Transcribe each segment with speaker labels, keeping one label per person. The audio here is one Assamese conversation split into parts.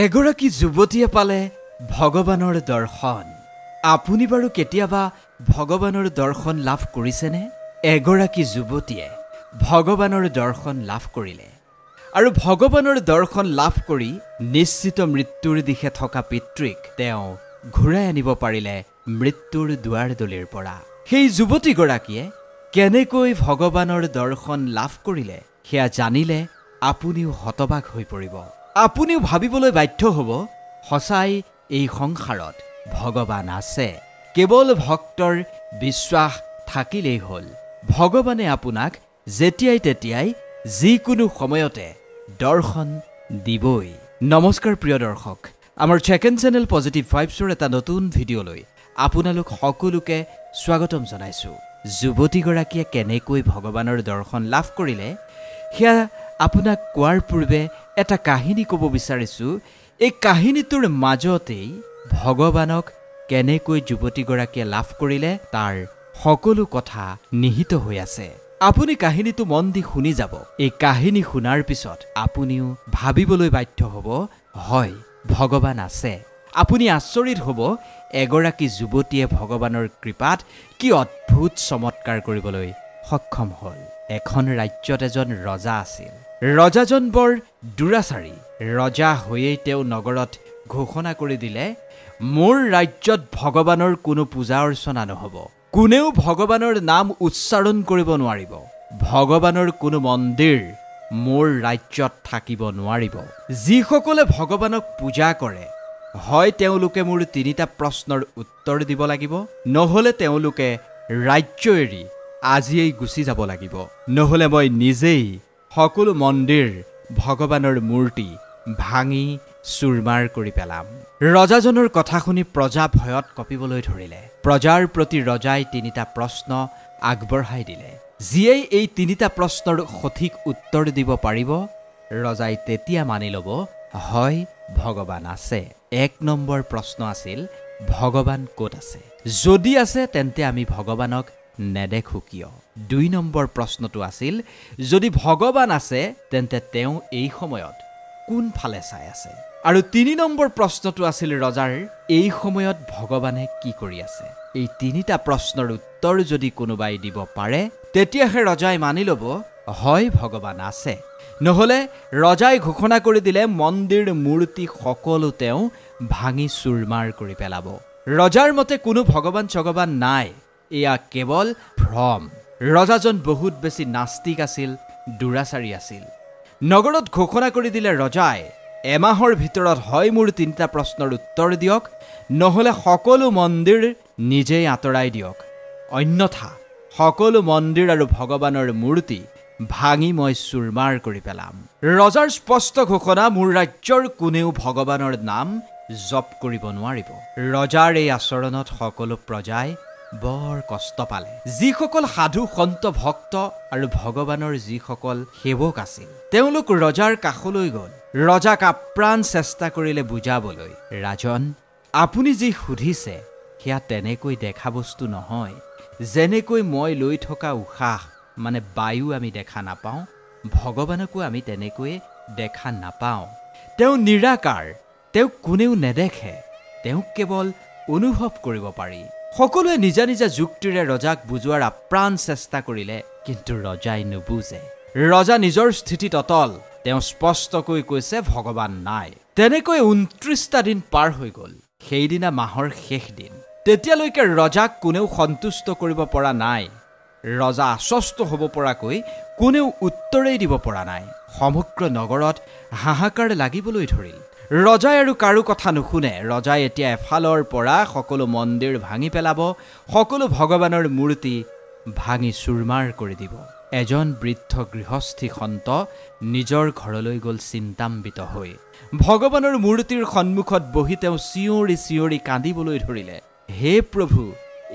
Speaker 1: এগৰাকী যুৱতীয়ে পালে ভগৱানৰ দৰ্শন। আপুনি বাৰু কেতিয়াবা ভগৱানৰ দৰ্শন লাভ কৰিছেনে? এগৰাকী যুৱতীয়ে ভগৱানৰ দৰ্শন লাভ কৰিলে আৰু ভগৱানৰ দৰ্শন লাভ কৰি নিশ্চিত মৃত্যুৰ দিশে থকা পিতৃক তেওঁ ঘূৰাই আনিব পাৰিলে মৃত্যুৰ দুৱাৰদলিৰ পৰা। সেই যুৱতীগৰাকীয়ে কেনেকৈ ভগৱানৰ দৰ্শন লাভ কৰিলে সেয়া জানিলে আপুনিও হতবাক হৈ পৰিব। আপুনিও ভাবিবলৈ বাধ্য হ'ব, সঁচাই এই সংসাৰত ভগৱান আছে, কেৱল ভক্তৰ বিশ্বাস থাকিলেই হ'ল। ভগৱানে আপোনাক যেতিয়াই তেতিয়াই যিকোনো সময়তে দৰ্শন দিবই। নমস্কাৰ প্ৰিয় দৰ্শক, আমাৰ ছেকেণ্ড চেনেল পজিটিভ ভাইবছৰ এটা নতুন ভিডিঅ'লৈ আপোনালোক সকলোকে স্বাগতম জনাইছোঁ। যুৱতীগৰাকীয়ে কেনেকৈ ভগৱানৰ দৰ্শন লাভ কৰিলে সেয়া আপোনাক কোৱাৰ পূৰ্বে এটা কাহিনী ক'ব বিচাৰিছোঁ। এই কাহিনীটোৰ মাজতেই ভগৱানক কেনেকৈ যুৱতীগৰাকীয়ে লাভ কৰিলে তাৰ সকলো কথা নিহিত হৈ আছে। আপুনি কাহিনীটো মন দি শুনি যাব। এই কাহিনী শুনাৰ পিছত আপুনিও ভাবিবলৈ বাধ্য হ'ব, হয় ভগৱান আছে। আপুনি আচৰিত হ'ব, এগৰাকী যুৱতীয়ে ভগৱানৰ কৃপাত কি অদ্ভুত চমৎকাৰ কৰিবলৈ সক্ষম হ'ল। এখন ৰাজ্যত এজন ৰজা আছিল। ৰজাজন বৰ দুৰাচাৰী। ৰজা হৈয়েই তেওঁ নগৰত ঘোষণা কৰি দিলে, মোৰ ৰাজ্যত ভগৱানৰ কোনো পূজা অৰ্চনা নহ'ব, কোনেও ভগৱানৰ নাম উচ্চাৰণ কৰিব নোৱাৰিব, ভগৱানৰ কোনো মন্দিৰ মোৰ ৰাজ্যত থাকিব নোৱাৰিব। যিসকলে ভগৱানক পূজা কৰে, হয় তেওঁলোকে মোৰ 3টা প্ৰশ্নৰ উত্তৰ দিব লাগিব, নহ'লে তেওঁলোকে ৰাজ্য এৰি আজিয়েই গুচি যাব লাগিব, নহ'লে মই নিজেই সকলো মন্দিৰ ভগৱানৰ মূৰ্তি ভাঙি চুৰমাৰ কৰি পেলাম। ৰজাজনৰ কথা শুনি প্ৰজা ভয়ত কঁপিবলৈ ধৰিলে। প্ৰজাৰ প্ৰতি ৰজাই 3টা প্ৰশ্ন আগবঢ়াই দিলে। যিয়েই এই 3টা প্ৰশ্নৰ সঠিক উত্তৰ দিব পাৰিব, ৰজাই তেতিয়া মানি ল'ব, হয় ভগৱান আছে। 1 নম্বৰ প্ৰশ্ন আছিল, ভগৱান ক'ত আছে? যদি আছে তেন্তে আমি ভগৱানক নেদেখোঁ কিয়? 2 নম্বৰ প্ৰশ্নটো আছিল, যদি ভগৱান আছে তেন্তে তেওঁ এই সময়ত কোনফালে চাই আছে? আৰু 3 নম্বৰ প্ৰশ্নটো আছিল ৰজাৰ, এই সময়ত ভগৱানে কি কৰি আছে? এই 3টা প্ৰশ্নৰ উত্তৰ যদি কোনোবাই দিব পাৰে, তেতিয়াহে ৰজাই মানি ল'ব, হয় ভগৱান আছে। নহ'লে ৰজাই ঘোষণা কৰি দিলে, মন্দিৰ মূৰ্তি সকলো তেওঁ ভাঙি চুৰমাৰ কৰি পেলাব। ৰজাৰ মতে কোনো ভগৱান চগৱান নাই, এয়া কেৱল ভ্ৰম। ৰজাজন বহুত বেছি নাস্তিক আছিল, দুৰাচাৰী আছিল। নগৰত ঘোষণা কৰি দিলে ৰজাই, এমাহৰ ভিতৰত হয় মোৰ 3টা প্ৰশ্নৰ উত্তৰ দিয়ক, নহ'লে সকলো মন্দিৰ নিজেই আঁতৰাই দিয়ক, অন্যথা সকলো মন্দিৰ আৰু ভগৱানৰ মূৰ্তি ভাঙি মই চুৰমাৰ কৰি পেলাম। ৰজাৰ স্পষ্ট ঘোষণা, মোৰ ৰাজ্যৰ কোনেও ভগৱানৰ নাম জপ কৰিব নোৱাৰিব। ৰজাৰ এই আচৰণত সকলো প্ৰজাই বৰ কষ্ট পালে। যিসকল সাধু সন্ত ভক্ত আৰু ভগৱানৰ যিসকল সেৱক আছিল, তেওঁলোক ৰজাৰ কাষলৈ গ'ল। ৰজাক আপ্ৰাণ চেষ্টা কৰিলে বুজাবলৈ, ৰাজন আপুনি যি সুধিছে সেয়া তেনেকৈ দেখা বস্তু নহয়। যেনেকৈ মই লৈ থকা উশাহ মানে বায়ু আমি দেখা নাপাওঁ, ভগৱানকো আমি তেনেকৈ দেখা নাপাওঁ। তেওঁ নিৰাকাৰ, তেওঁক কোনেও নেদেখে, তেওঁক কেৱল অনুভৱ কৰিব পাৰি। সকলোৱে নিজা নিজা যুক্তিৰে ৰজাক বুজোৱাৰ আপ্ৰাণ চেষ্টা কৰিলে, কিন্তু ৰজাই নুবুজে। ৰজা নিজৰ স্থিতিত অটল। তেওঁ স্পষ্টকৈ কৈছে, ভগৱান নাই। তেনেকৈ 29টা দিন পাৰ হৈ গ'ল। সেইদিনা মাহৰ শেষ দিন। তেতিয়ালৈকে ৰজাক কোনেও সন্তুষ্ট কৰিব পৰা নাই। ৰজা আশ্বস্ত হ'ব পৰাকৈ কোনেও উত্তৰেই দিব পৰা নাই। সমগ্ৰ নগৰত হাহাকাৰ লাগিবলৈ ধৰিল। ৰজাই আৰু কাৰো কথা নুশুনে। ৰজাই এতিয়া এফালৰ পৰা সকলো মন্দিৰ ভাঙি পেলাব, সকলো ভগৱানৰ মূৰ্তি ভাঙি চুৰমাৰ কৰি দিব। এজন বৃদ্ধ গৃহস্থী সন্ত নিজৰ ঘৰলৈ গ'ল চিন্তাম্বিত হৈ। ভগৱানৰ মূৰ্তিৰ সন্মুখত বহি তেওঁ চিঞৰি চিঞৰি কান্দিবলৈ ধৰিলে, হে প্ৰভু,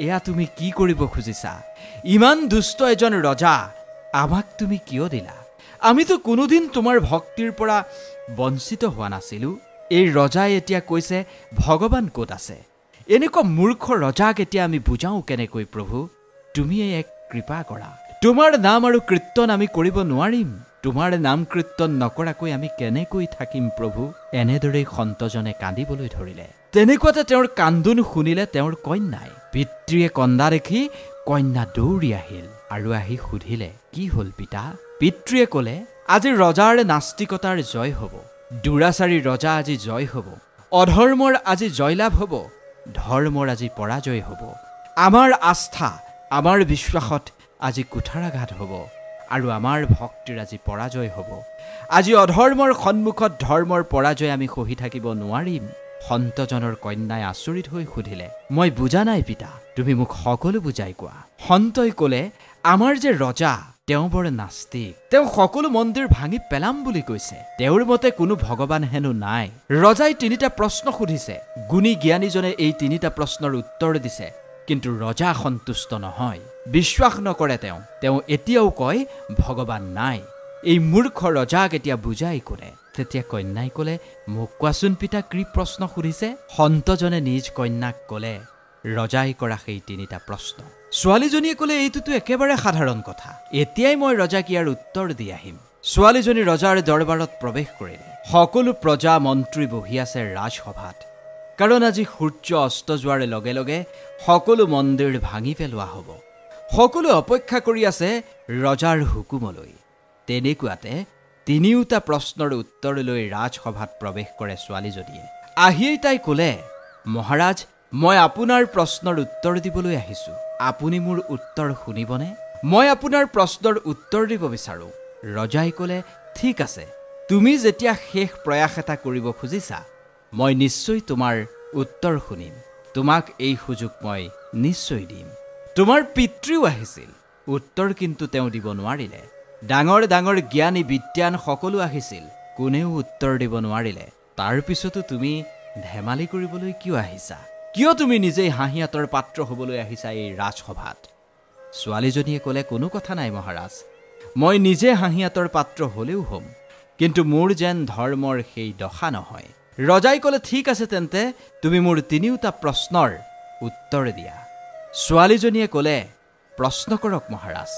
Speaker 1: এয়া তুমি কি কৰিব খুজিছা? ইমান দুষ্ট এজন ৰজা, আমাক তুমি কিয় দিলা? আমিতো কোনোদিন তোমাৰ ভক্তিৰ পৰা বঞ্চিত হোৱা নাছিলোঁ। এই ৰজাই এতিয়া কৈছে ভগৱান ক'ত আছে? এনেকুৱা মূৰ্খ ৰজাক এতিয়া আমি বুজাওঁ কেনেকৈ প্ৰভু? তুমিয়ে এক কৃপা কৰা। তোমাৰ নাম আৰু কীৰ্তন আমি কৰিব নোৱাৰিম। তোমাৰ নাম কীৰ্তন নকৰাকৈ আমি কেনেকৈ থাকিম প্ৰভু? এনেদৰেই সন্তজনে কান্দিবলৈ ধৰিলে। তেনেকুৱাতে তেওঁৰ কান্দোন শুনিলে তেওঁৰ কন্যাই। পিতৃয়ে কন্দা দেখি কন্যা দৌৰি আহিল আৰু আহি সুধিলে, কি হ'ল পিতা? পিতৃয়ে ক'লে, আজি ৰজাৰ নাস্তিকতাৰ জয় হ'ব, দুৰাচাৰী ৰজা আজি জয় হ'ব, অধৰ্মৰ আজি জয়লাভ হ'ব, ধৰ্মৰ আজি পৰাজয় হ'ব। আমাৰ আস্থা, আমাৰ বিশ্বাসত আজি কুঠাৰাঘাত হ'ব আৰু আমাৰ ভক্তিৰ আজি পৰাজয় হ'ব। আজি অধৰ্মৰ সন্মুখত ধৰ্মৰ পৰাজয় আমি সহি থাকিব নোৱাৰিম। সন্তজনৰ কন্যাই আচৰিত হৈ সুধিলে, মই বুজা নাই পিতা, তুমি মোক সকলো বুজাই কোৱা। সন্তই ক'লে, আমাৰ যে ৰজা তেওঁ বৰ নাস্তিক, তেওঁ সকলো মন্দিৰ ভাঙি পেলাম বুলি কৈছে। তেওঁৰ মতে কোনো ভগৱান হেনো নাই। ৰজাই 3টা প্ৰশ্ন সুধিছে, গুণী জ্ঞানীজনে এই 3টা প্ৰশ্নৰ উত্তৰ দিছে, কিন্তু ৰজা সন্তুষ্ট নহয়, বিশ্বাস নকৰে। তেওঁ এতিয়াও কয় ভগৱান নাই। এই মূৰ্খ ৰজাক এতিয়া বুজাই কোনে? তেতিয়া কন্যাই ক'লে, মোক কোৱাচোন পিতা, কি প্ৰশ্ন সুধিছে? সন্তজনে নিজ কন্যাক ক'লে ৰজাই কৰা সেই 3টা প্ৰশ্ন। ছোৱালীজনীয়ে ক'লে, এইটোতো একেবাৰে সাধাৰণ কথা, এতিয়াই মই ৰজাক ইয়াৰ উত্তৰ দি আহিম। ছোৱালীজনী ৰজাৰ দৰবাৰত প্ৰৱেশ কৰিলে। সকলো প্ৰজা মন্ত্ৰী বহি আছে ৰাজসভাত, কাৰণ আজি সূৰ্য অস্ত যোৱাৰ লগে লগে সকলো মন্দিৰ ভাঙি পেলোৱা হ'ব। সকলো অপেক্ষা কৰি আছে ৰজাৰ হুকুমলৈ। তেনেকুৱাতে 3টা প্ৰশ্নৰ উত্তৰ লৈ ৰাজসভাত প্ৰৱেশ কৰে ছোৱালীজনীয়ে। আহিয়েই তাই ক'লে, মহাৰাজ, মই আপোনাৰ প্ৰশ্নৰ উত্তৰ দিবলৈ আহিছোঁ, আপুনি মোৰ উত্তৰ শুনিবনে? মই আপোনাৰ প্ৰশ্নৰ উত্তৰ দিব বিচাৰোঁ। ৰজাই ক'লে, ঠিক আছে, তুমি যেতিয়া শেষ প্ৰয়াস এটা কৰিব খুজিছা, মই নিশ্চয় তোমাৰ উত্তৰ শুনিম। তোমাক এই সুযোগ মই নিশ্চয় দিম। তোমাৰ পিতৃও আহিছিল, উত্তৰ কিন্তু তেওঁ দিব নোৱাৰিলে। ডাঙৰ ডাঙৰ জ্ঞানী বিদ্যান সকলো আহিছিল, কোনেও উত্তৰ দিব নোৱাৰিলে। তাৰ পিছতো তুমি ধেমালি কৰিবলৈ কিয় আহিছা? কিয় তুমি নিজেই হাঁহিয়াতৰ পাত্ৰ হ'বলৈ আহিছা এই ৰাজসভাত? ছোৱালীজনীয়ে ক'লে, কোনো কথা নাই মহাৰাজ, মই নিজে হাঁহিয়াতৰ পাত্ৰ হ'লেও হ'ম, কিন্তু মোৰ যেন ধৰ্মৰ সেই দশা নহয়। ৰজাই ক'লে, ঠিক আছে, তেন্তে তুমি মোৰ 3টা প্ৰশ্নৰ উত্তৰ দিয়া। ছোৱালীজনীয়ে ক'লে, প্ৰশ্ন কৰক মহাৰাজ।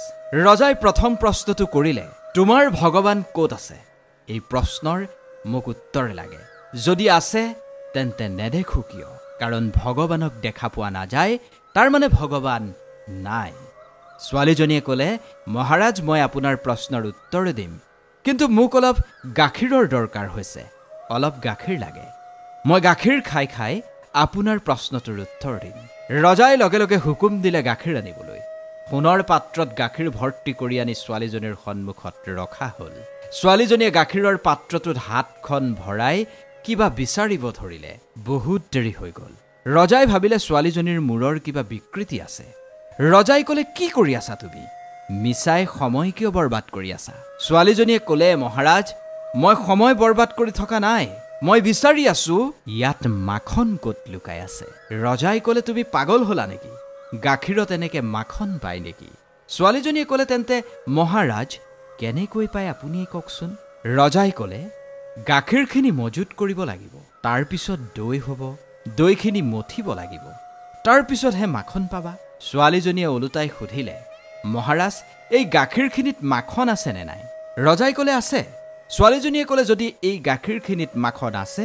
Speaker 1: ৰজাই প্ৰথম প্ৰশ্নটো কৰিলে, তোমাৰ ভগৱান ক'ত আছে? এই প্ৰশ্নৰ মোক উত্তৰ লাগে। যদি আছে তেন্তে নেদেখো কিয়? কাৰণ ভগৱানক দেখা পোৱা নাযায়, তাৰ মানে ভগৱান নাই। ছোৱালীজনীয়ে ক'লে, মহাৰাজ, মই আপোনাৰ প্ৰশ্নৰ উত্তৰ দিম, কিন্তু মোক অলপ গাখীৰৰ দৰকাৰ হৈছে, অলপ গাখীৰ লাগে। মই গাখীৰ খাই খাই আপোনাৰ প্ৰশ্নটোৰ উত্তৰ দিম। ৰজাই লগে লগে হুকুম দিলে গাখীৰ আনিবলৈ। সোণৰ পাত্ৰত গাখীৰ ভৰ্তি কৰি আনি ছোৱালীজনীৰ সন্মুখত ৰখা হ'ল। ছোৱালীজনীয়ে গাখীৰৰ পাত্ৰটোত হাতখন ভৰাই কিবা বিচাৰিব ধৰিলে। বহুত দেৰি হৈ গ'ল। ৰজাই ভাবিলে ছোৱালীজনীৰ মূৰৰ কিবা বিকৃতি আছে। ৰজাই ক'লে, কি কৰি আছা তুমি? মিছাই সময় কিয় বৰবাদ কৰি আছা? ছোৱালীজনীয়ে ক'লে, মহাৰাজ, মই সময় বৰবাদ কৰি থকা নাই, মই বিচাৰি আছো ইয়াত মাখন ক'ত লুকাই আছে। ৰজাই ক'লে, তুমি পাগল হলা নেকি? গাখীৰত এনেকে মাখন পায় নেকি? ছোৱালীজনীয়ে ক'লে, তেন্তে মহাৰাজ কেনেকৈ পায় আপুনিয়ে কওকচোন। ৰজাই ক'লে, গাখীৰখিনি মজুত কৰিব লাগিব, তাৰপিছত দৈ হ'ব, দৈখিনি মঠিব লাগিব, তাৰপিছতহে মাখন পাবা। ছোৱালীজনীয়ে ওলোটাই সুধিলে, মহাৰাজ, এই গাখীৰখিনিত মাখন আছেনে নাই? ৰজাই ক'লে, আছে। ছোৱালীজনীয়ে ক'লে, যদি এই গাখীৰখিনিত মাখন আছে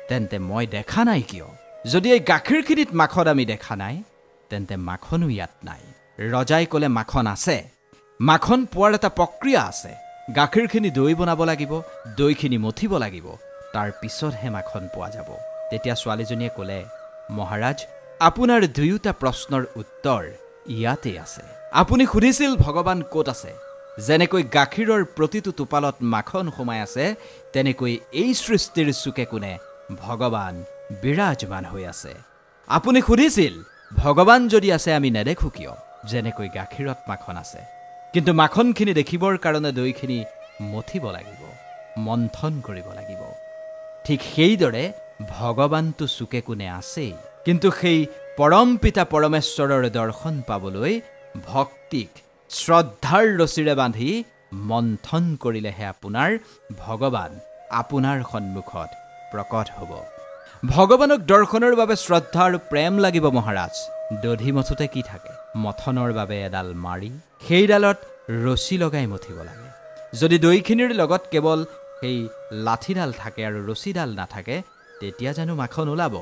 Speaker 1: তেন্তে মই দেখা নাই কিয়? যদি এই গাখীৰখিনিত মাখন আমি দেখা নাই তেন্তে মাখনো ইয়াত নাই। ৰজাই ক'লে, মাখন আছে। মাখন পোৱাৰ এটা প্ৰক্ৰিয়া আছে। গাখীৰখিনি দৈ বনাব লাগিব, দৈখিনি মঠিব লাগিব, তাৰ পিছতহে মাখন পোৱা যাব। তেতিয়া ছোৱালীজনীয়ে ক'লে, মহাৰাজ, আপোনাৰ 2টা প্ৰশ্নৰ উত্তৰ ইয়াতে আছে। আপুনি সুধিছিল ভগৱান ক'ত আছে। যেনেকৈ গাখীৰৰ প্ৰতিটো টোপালত মাখন সোমাই আছে, তেনেকৈ এই সৃষ্টিৰ চুকে কোণে ভগৱান বিৰাজমান হৈ আছে। আপুনি সুধিছিল ভগৱান যদি আছে আমি নেদেখো কিয়? যেনেকৈ গাখীৰত মাখন আছে, কিন্তু মাখনখিনি দেখিবৰ কাৰণে দৈখিনি মঠিব লাগিব, মন্থন কৰিব লাগিব। ঠিক সেইদৰে ভগৱানটো চুকে কোণে আছেই, কিন্তু সেই পৰম পিতা পৰমেশ্বৰৰ দৰ্শন পাবলৈ ভক্তিক শ্ৰদ্ধাৰ ৰছীৰে বান্ধি মন্থন কৰিলেহে আপোনাৰ ভগৱান আপোনাৰ সন্মুখত প্ৰকট হ'ব। ভগৱানক দৰ্শনৰ বাবে শ্ৰদ্ধা আৰু প্ৰেম লাগিব মহাৰাজ। দধি মঠোতে কি থাকে? মথনৰ বাবে এডাল মাৰি, সেইডালত ৰছী লগাই মঠিব লাগে। যদি দৈখিনিৰ লগত কেৱল সেই লাঠিডাল থাকে আৰু ৰছীডাল নাথাকে তেতিয়া জানো মাখন ওলাব?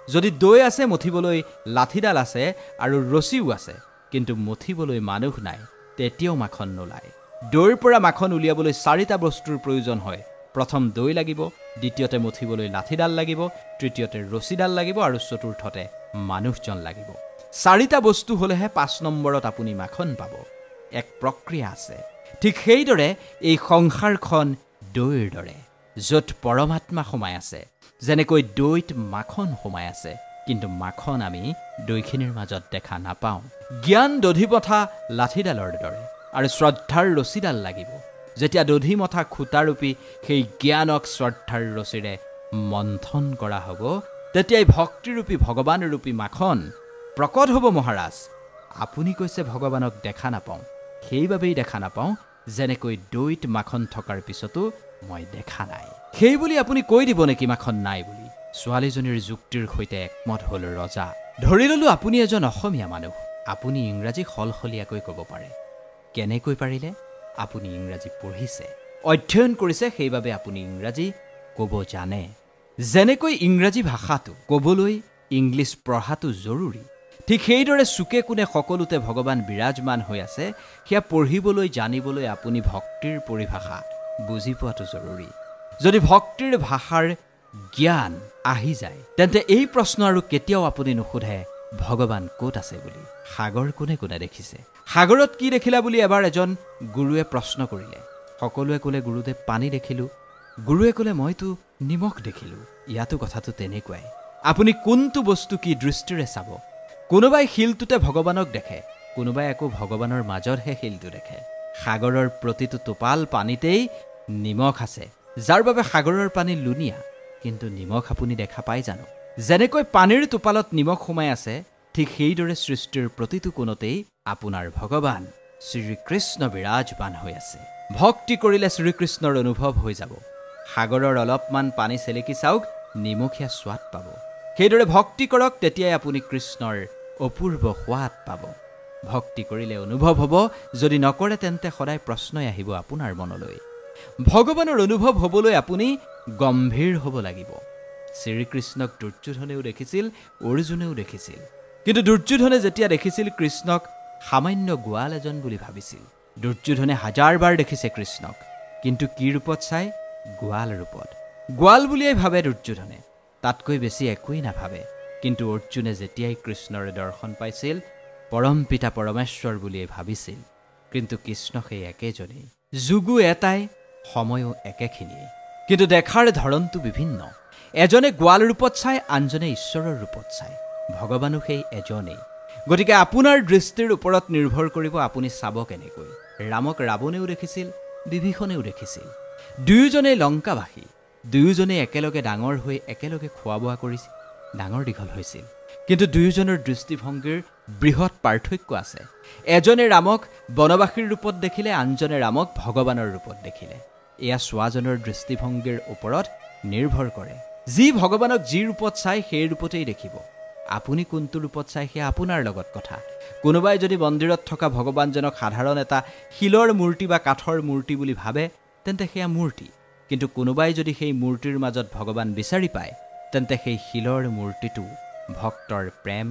Speaker 1: যদি দৈ আছে মথিবলৈ লাঠিডাল আছে আৰু ৰছীও আছে কিন্তু মথিবলৈ মানুহ নাই তেতিয়াও মাখন নোলায়। দৈৰ পৰা মাখন উলিয়াবলৈ 4টা বস্তুৰ প্ৰয়োজন হয়। প্ৰথম দৈ লাগিব, দ্বিতীয়তে মথিবলৈ লাঠিডাল লাগিব, তৃতীয়তে ৰছীডাল লাগিব আৰু চতুৰ্থতে মানুহজন লাগিব। 4টা বস্তু হ'লেহে 5 নম্বৰত আপুনি মাখন পাব। এক প্ৰক্ৰিয়া আছে। ঠিক সেইদৰে এই সংসাৰখন দৈৰ দৰে, য'ত পৰমাত্মা সোমাই আছে। যেনেকৈ দৈত মাখন সোমাই আছে, কিন্তু মাখন আমি দৈখিনিৰ মাজত দেখা নাপাওঁ। জ্ঞান দধিমথা লাঠিডালৰ দৰে আৰু শ্ৰদ্ধাৰ ৰছীডাল লাগিব। যেতিয়া দধিমথা খুঁটাৰূপী সেই জ্ঞানক শ্ৰদ্ধাৰ ৰছীৰে মন্থন কৰা হ'ব, তেতিয়াই ভক্তিৰূপী ভগৱানৰূপী মাখন প্ৰকট হ'ব। মহাৰাজ, আপুনি কৈছে ভগৱানক দেখা নাপাওঁ, সেইবাবেই দেখা নাপাওঁ যেনেকৈ দৈত মাখন থকাৰ পিছতো মই দেখা নাই। সেই বুলি আপুনি কৈ দিব নেকি মাখন নাই বুলি? ছোৱালীজনীৰ যুক্তিৰ সৈতে একমত হ'ল ৰজা। ধৰি ল'লো আপুনি এজন অসমীয়া মানুহ, আপুনি ইংৰাজী সলসলীয়াকৈ ক'ব পাৰে। কেনেকৈ পাৰিলে? আপুনি ইংৰাজী পঢ়িছে, অধ্যয়ন কৰিছে, সেইবাবে আপুনি ইংৰাজী ক'ব জানে। যেনেকৈ ইংৰাজী ভাষাটো ক'বলৈ ইংলিছ পঢ়াটো জৰুৰী, ঠিক সেইদৰে চুকে কোণে সকলোতে ভগৱান বিৰাজমান হৈ আছে, সেয়া পঢ়িবলৈ জানিবলৈ আপুনি ভক্তিৰ পৰিভাষা বুজি পোৱাটো জৰুৰী। যদি ভক্তিৰ ভাষাৰ জ্ঞান আহি যায়, তেন্তে এই প্ৰশ্ন আৰু কেতিয়াও আপুনি নুসুধে ভগৱান ক'ত আছে বুলি। সাগৰ কোনে কোনে দেখিছে? সাগৰত কি দেখিলা বুলি এবাৰ এজন গুৰুৱে প্ৰশ্ন কৰিলে। সকলোৱে ক'লে গুৰুদেৱ পানী দেখিলোঁ। গুৰুৱে ক'লে মইতো নিমখ দেখিলোঁ। ইয়াতো কথাটো তেনেকুৱাই। আপুনি কোনটো বস্তু কি দৃষ্টিৰে চাব? কোনোবাই শিলটোতে ভগৱানক দেখে, কোনোবাই আকৌ ভগৱানৰ মাজতহে শিলটো দেখে। সাগৰৰ প্ৰতিটো টোপাল পানীতেই নিমখ আছে, যাৰ বাবে সাগৰৰ পানী লুণীয়া। কিন্তু নিমখ আপুনি দেখা পায় জানো? যেনেকৈ পানীৰ টোপালত নিমখ সোমাই আছে, ঠিক সেইদৰে সৃষ্টিৰ প্ৰতিটো কোণতেই আপোনাৰ ভগৱান শ্ৰীকৃষ্ণ বিৰাজমান হৈ আছে। ভক্তি কৰিলে শ্ৰীকৃষ্ণৰ অনুভৱ হৈ যাব। সাগৰৰ অলপমান পানী চেলেকি চাওক, নিমখীয়া সোৱাদ পাব। সেইদৰে ভক্তি কৰক, তেতিয়াই আপুনি কৃষ্ণৰ অপূৰ্ব সোৱাদ পাব। ভক্তি কৰিলে অনুভৱ হ'ব, যদি নকৰে তেন্তে সদায় প্ৰশ্নই আহিব আপোনাৰ মনলৈ। ভগৱানৰ অনুভৱ হ'বলৈ আপুনি গম্ভীৰ হ'ব লাগিব। শ্ৰীকৃষ্ণক দুৰ্যোধনেও দেখিছিল, অৰ্জুনেও দেখিছিল। কিন্তু দুৰ্যোধনে যেতিয়া দেখিছিল কৃষ্ণক, সামান্য গোৱাল এজন বুলি ভাবিছিল। দুৰ্যোধনে 1000 বাৰ দেখিছে কৃষ্ণক, কিন্তু কি ৰূপত চাই? গোৱাল ৰূপত। গোৱাল বুলিয়েই ভাবে দুৰ্যোধনে, তাতকৈ বেছি একোৱেই নাভাবে। কিন্তু অৰ্জুনে যেতিয়াই কৃষ্ণৰ দৰ্শন পাইছিল, পৰম পিতা পৰমেশ্বৰ বুলিয়েই ভাবিছিল। কিন্তু কৃষ্ণ সেই একেজনেই, যুগো এটাই, সময়ো একেখিনিয়েই, কিন্তু দেখাৰ ধৰণটো বিভিন্ন। এজনে গোৱাল ৰূপত চায়, আনজনে ঈশ্বৰৰ ৰূপত চায়। ভগৱানো সেই এজনেই। গতিকে আপোনাৰ দৃষ্টিৰ ওপৰত নিৰ্ভৰ কৰিব আপুনি চাব কেনেকৈ। ৰামক ৰাৱণেও দেখিছিল, বিভীষণেও দেখিছিল। দুয়োজনেই লংকাবাসী, দুয়োজনেই একেলগে ডাঙৰ হৈ একেলগে খোৱা বোৱা কৰিছিল, ডাঙৰ দীঘল হৈছিল। কিন্তু দুয়োজনৰ দৃষ্টিভংগীৰ বৃহৎ পাৰ্থক্য আছে। এজনে ৰামক বনবাসীৰ ৰূপত দেখিলে, আনজনে ৰামক ভগৱানৰ ৰূপত দেখিলে। এয়া চোৱাজনৰ দৃষ্টিভংগীৰ ওপৰত নিৰ্ভৰ কৰে। যি ভগৱানক যি ৰূপত চাই সেই ৰূপতেই দেখিব। আপুনি কোনটো ৰূপত চাই সেয়া আপোনাৰ লগত কথা। কোনোবাই যদি মন্দিৰত থকা ভগৱানজনক সাধাৰণ এটা শিলৰ মূৰ্তি বা কাঠৰ মূৰ্তি বুলি ভাবে, তেন্তে সেয়া মূৰ্তি। কিন্তু কোনোবাই যদি সেই মূৰ্তিৰ মাজত ভগৱান বিচাৰি পায়, তেন্তে সেই শিলৰ মূৰ্তিটো ভক্তৰ প্ৰেম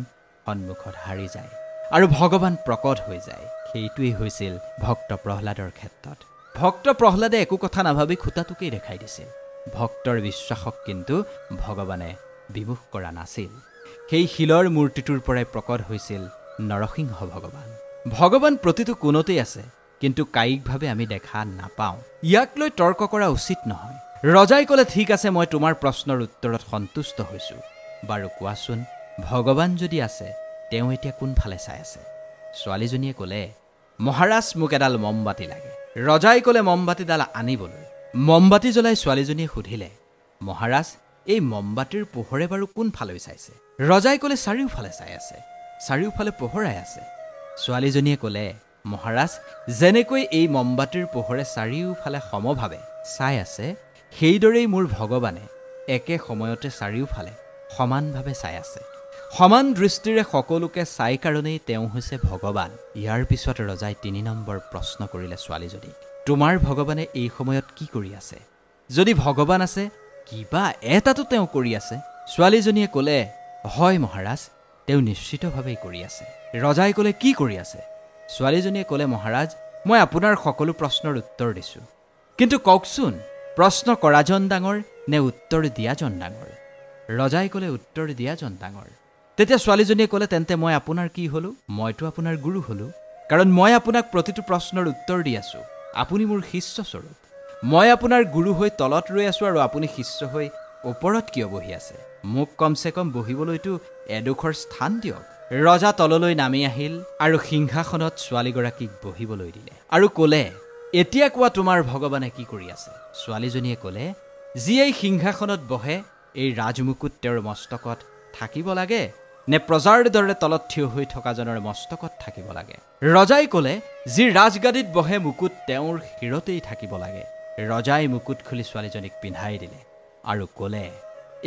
Speaker 1: সন্মুখত হাৰি যায় আৰু ভগৱান প্ৰকট হৈ যায়। সেইটোৱেই হৈছিল ভক্ত প্ৰহ্লাদৰ ক্ষেত্ৰত। ভক্ত প্ৰহ্লাদে একো কথা নাভাবি খুঁটাটোকেই দেখাই দিছিল। ভক্তৰ বিশ্বাসক কিন্তু ভগৱানে বিমুখ কৰা নাছিল। সেই শিলৰ মূৰ্তিটোৰ পৰাই প্ৰকট হৈছিল নৰসিংহ ভগৱান। ভগৱান প্ৰতিটো কোণতেই আছে, কিন্তু কায়িকভাৱে আমি দেখা নাপাওঁ। ইয়াক লৈ তৰ্ক কৰা উচিত নহয়। ৰজাই ক'লে, ঠিক আছে, মই তোমাৰ প্ৰশ্নৰ উত্তৰত সন্তুষ্ট হৈছোঁ। বাৰু কোৱাচোন, ভগৱান যদি আছে, তেওঁ এতিয়া কোনফালে চাই আছে? ছোৱালীজনীয়ে ক'লে, মহাৰাজ, মোক এডাল মমবাতি লাগে। ৰজাই ক'লে, মমবাতিডাল আনিবলৈ। মমবাতি জ্বলাই ছোৱালীজনীয়ে সুধিলে, মহাৰাজ, এই মমবাতিৰ পোহৰে বাৰু কোনফালৈ চাইছে? ৰজাই ক'লে, চাৰিওফালে চাই আছে, চাৰিওফালে পোহৰাই আছে। ছোৱালীজনীয়ে ক'লে, মহাৰাজ, যেনেকৈ এই মমবাতিৰ পোহৰে চাৰিওফালে সমভাৱে চাই আছে, সেইদৰেই মোৰ ভগৱানে একে সময়তে চাৰিওফালে সমানভাৱে চাই আছে। সমান দৃষ্টিৰে সকলোকে চাই কাৰণেই তেওঁ হৈছে ভগৱান। ইয়াৰ পিছত ৰজাই 3 নম্বৰ প্ৰশ্ন কৰিলে ছোৱালীজনীক, তোমাৰ ভগৱানে এই সময়ত কি কৰি আছে? যদি ভগৱান আছে, কিবা এটাতো তেওঁ কৰি আছে। ছোৱালীজনীয়ে ক'লে, হয় মহাৰাজ, তেওঁ নিশ্চিতভাৱেই কৰি আছে। ৰজাই ক'লে, কি কৰি আছে? ছোৱালীজনীয়ে ক'লে, মহাৰাজ, মই আপোনাৰ সকলো প্ৰশ্নৰ উত্তৰ দিছোঁ, কিন্তু কওকচোন, প্ৰশ্ন কৰাজন ডাঙৰ নে উত্তৰ দিয়াজন ডাঙৰ? ৰজাই ক'লে, উত্তৰ দিয়াজন ডাঙৰ। তেতিয়া ছোৱালীজনীয়ে ক'লে, তেন্তে মই আপোনাৰ কি হ'লোঁ? মইতো আপোনাৰ গুৰু হ'লোঁ, কাৰণ মই আপোনাক প্ৰতিটো প্ৰশ্নৰ উত্তৰ দি আছোঁ। আপুনি মোৰ শিষ্যস্বৰূপ। মই আপোনাৰ গুৰু হৈ তলত ৰৈ আছোঁ আৰু আপুনি শিষ্য হৈ ওপৰত কিয় বহি আছে? মোক কমচে কম বহিবলৈতো এডোখৰ স্থান দিয়ক। ৰজা তললৈ নামি আহিল আৰু সিংহাসনত ছোৱালীগৰাকীক বহিবলৈ দিলে আৰু ক'লে, এতিয়া কোৱা, তোমাৰ ভগৱানে কি কৰি আছে? ছোৱালীজনীয়ে ক'লে, যি এই সিংহাসনত বহে, এই ৰাজমুকুট তেওঁৰ মস্তকত থাকিব লাগে নে প্ৰজাৰ দৰে তলত থিয় হৈ থকাজনৰ মস্তকত থাকিব লাগে? ৰজাই ক'লে, যি ৰাজগাদীত বহে মুকুট তেওঁৰ শিৰতেই থাকিব লাগে। ৰজাই মুকুট খুলি ছোৱালীজনীক পিন্ধাই দিলে আৰু ক'লে,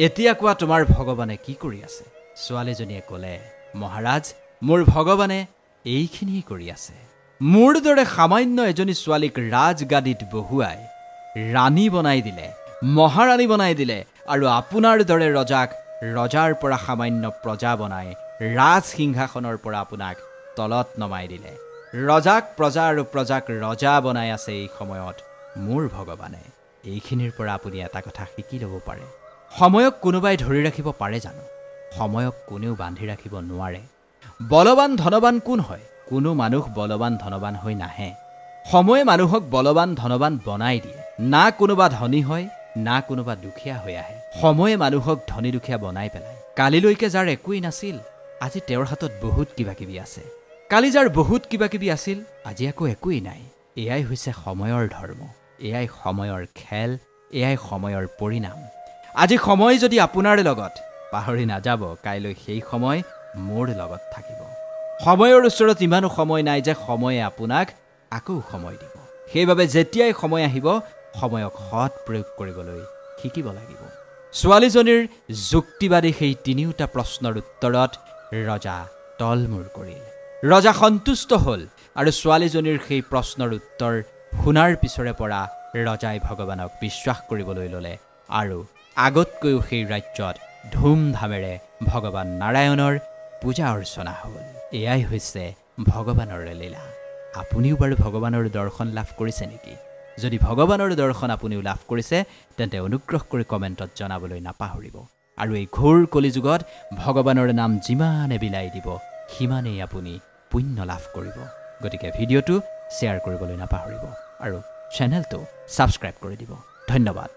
Speaker 1: এতিয়া কোৱা, তোমাৰ ভগৱানে কি কৰি আছে? ছোৱালীজনীয়ে ক'লে, মহাৰাজ, মোৰ ভগৱানে এইখিনি কৰি আছে। মোৰ দৰে সামান্য এজনী ছোৱালীক ৰাজগাদীত বহুৱাই ৰাণী বনাই দিলে, মহাৰাণী বনাই দিলে, আৰু আপোনাৰ দৰে ৰজাক ৰজাৰ পৰা সামান্য প্ৰজা বনাই ৰাজ সিংহাসনৰ পৰা আপোনাক তলত নমাই দিলে। ৰজাক প্ৰজা আৰু প্ৰজাক ৰজা বনাই আছে এই সময়ত মোৰ ভগৱানে। এইখিনিৰ পৰা আপুনি এটা কথা শিকি ল'ব পাৰে, সময়ক কোনোবাই ধৰি ৰাখিব পাৰে জানো? সময়ক কোনেও বান্ধি ৰাখিব নোৱাৰে। বলৱান ধনৱান কোন হয়? কোনো মানুহ বলৱান ধনৱান হৈ নাহে। সময়ে মানুহক বলৱান ধনৱান বনাই দিয়ে। না কোনোবা ধনী হয়, না কোনোবা দুখীয়া হৈ আহে। সময়ে মানুহক ধনী দুখীয়া বনাই পেলায়। কালিলৈকে যাৰ একোৱেই নাছিল, আজি তেওঁৰ হাতত বহুত কিবা কিবি আছে। কালি যাৰ বহুত কিবা কিবি আছিল, আজি আকৌ একোৱেই নাই। এয়াই হৈছে সময়ৰ ধৰ্ম, এয়াই সময়ৰ খেল, এয়াই সময়ৰ পৰিণাম। আজি সময় যদি আপোনাৰ লগত, পাহৰি নাযাব, কাইলৈ সেই সময় মোৰ লগত থাকিব। সময়ৰ ওচৰত ইমানো সময় নাই যে সময়ে আপোনাক আকৌ সময় দিব। সেইবাবে যেতিয়াই সময় আহিব, সময়ক সৎ প্ৰয়োগ কৰিবলৈ শিকিব লাগিব। ছোৱালীজনীৰ যুক্তিবাদী সেই তিনিওটা প্ৰশ্নৰ উত্তৰত ৰজা তলমূৰ কৰিল। ৰজা সন্তুষ্ট হ'ল আৰু ছোৱালীজনীৰ সেই প্ৰশ্নৰ উত্তৰ শুনাৰ পিছৰে পৰা ৰজাই ভগৱানক বিশ্বাস কৰিবলৈ ল'লে আৰু আগতকৈও সেই ৰাজ্যত ধুমধামেৰে ভগৱান নাৰায়ণৰ পূজা অৰ্চনা হ'ল। এয়াই হৈছে ভগৱানৰ লীলা। আপুনিও বাৰু ভগৱানৰ দৰ্শন লাভ কৰিছে নেকি? যদি ভগৱানৰ দৰ্শন আপুনিও লাভ কৰিছে, তেন্তে অনুগ্ৰহ কৰি কমেণ্টত জনাবলৈ নাপাহৰিব। আৰু এই ঘোৰ কলিযুগত ভগৱানৰ নাম যিমানে বিলাই দিব, সিমানেই আপুনি পুণ্য লাভ কৰিব। গতিকে ভিডিঅ'টো শ্বেয়াৰ কৰিবলৈ নাপাহৰিব আৰু চেনেলটো ছাবস্ক্ৰাইব কৰি দিব। ধন্যবাদ।